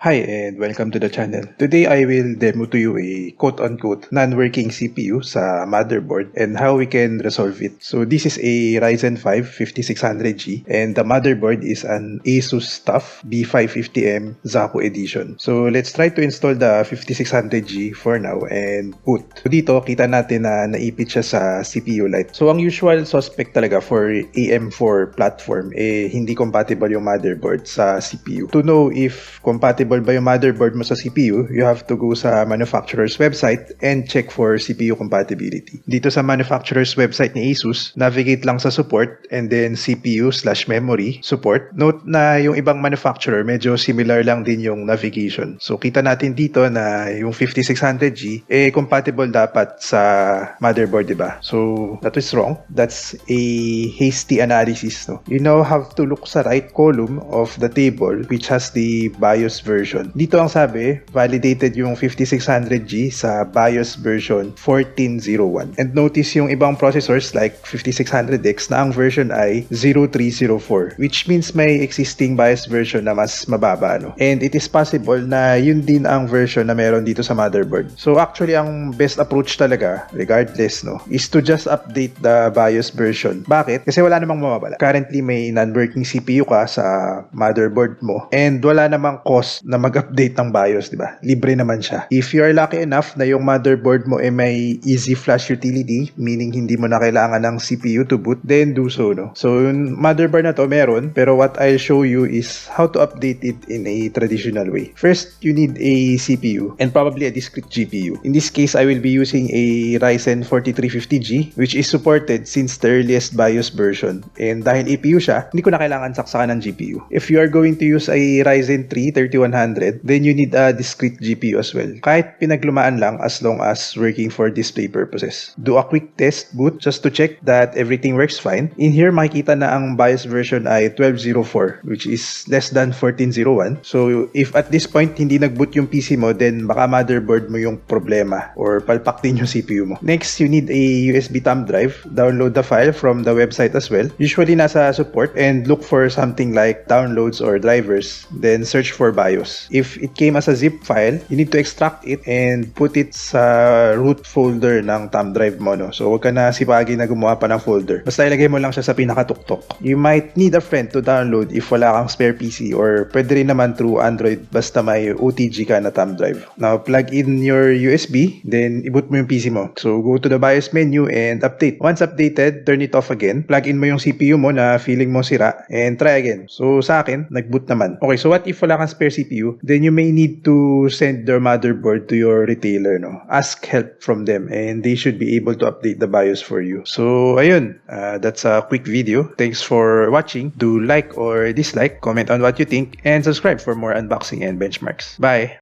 Hi and welcome to the channel. Today I will demo to you a quote-unquote non-working CPU sa motherboard and how we can resolve it. So this is a Ryzen 5 5600G and the motherboard is an Asus TUF B550M Zaku edition. So let's try to install the 5600G for now and boot. So dito kita natin na naipit siya sa CPU Lite. So ang usual suspect talaga for AM4 platform hindi compatible yung motherboard sa CPU. To know if compatible ba yung motherboard mo sa CPU, you have to go sa manufacturer's website and check for CPU compatibility. Dito sa manufacturer's website ni Asus, navigate lang sa support and then CPU/memory support. Note na yung ibang manufacturer medyo similar lang din yung navigation. So kita natin dito na yung 5600G compatible dapat sa motherboard, diba? So that is wrong. That's a hasty analysis, no? You now have to look sa right column of the table which has the BIOS version. Dito ang sabi, validated yung 5600G sa BIOS version 1401. And notice yung ibang processors like 5600X na ang version ay 0304, which means may existing BIOS version na mas mababa, no? And it is possible na yun din ang version na meron dito sa motherboard. So actually ang best approach talaga, regardless, no, is to just update the BIOS version. Bakit? Kasi wala namang mawawala. Currently may non-working CPU ka sa motherboard mo and wala namang cost na mag-update ng BIOS, di ba? Libre naman siya. If you are lucky enough na yung motherboard mo may easy flash utility, meaning hindi mo na kailangan ng CPU to boot, then do so, no? So yung motherboard na to meron, pero what I'll show you is how to update it in a traditional way. First, you need a CPU and probably a discrete GPU. In this case, I will be using a Ryzen 4350G which is supported since the earliest BIOS version. And dahil APU siya, hindi ko na kailangan saksakan ng GPU. If you are going to use a Ryzen 3 3100, then you need a discrete GPU as well. Kahit pinaglumaan lang as long as working for display purposes. Do a quick test boot just to check that everything works fine. In here, makikita na ang BIOS version ay 1204 which is less than 1401. So if at this point hindi nag-boot yung PC mo, then baka motherboard mo yung problema or palpak din yung CPU mo. Next, you need a USB thumb drive. Download the file from the website as well. Usually nasa support and look for something like downloads or drivers. Then search for BIOS. If it came as a zip file, you need to extract it and put it sa root folder ng thumb drive mo, no? So huwag ka na sipagi na gumawa pa ng folder. Basta ilagay mo lang siya sa pinakatuktok. You might need a friend to download if wala kang spare PC or pwede rin naman through Android basta may OTG ka na thumb drive. Now plug in your USB, then i-boot mo yung PC mo. So go to the BIOS menu and update. Once updated, turn it off again. Plug in mo yung CPU mo na feeling mo sira and try again. So sa akin, nag-boot naman. Okay, so what if wala kang spare CPU? Then you may need to send their motherboard to your retailer, no? Ask help from them and they should be able to update the BIOS for you. So ayun, that's a quick video. Thanks for watching. Do like or dislike, comment on what you think, and subscribe for more unboxing and benchmarks. Bye!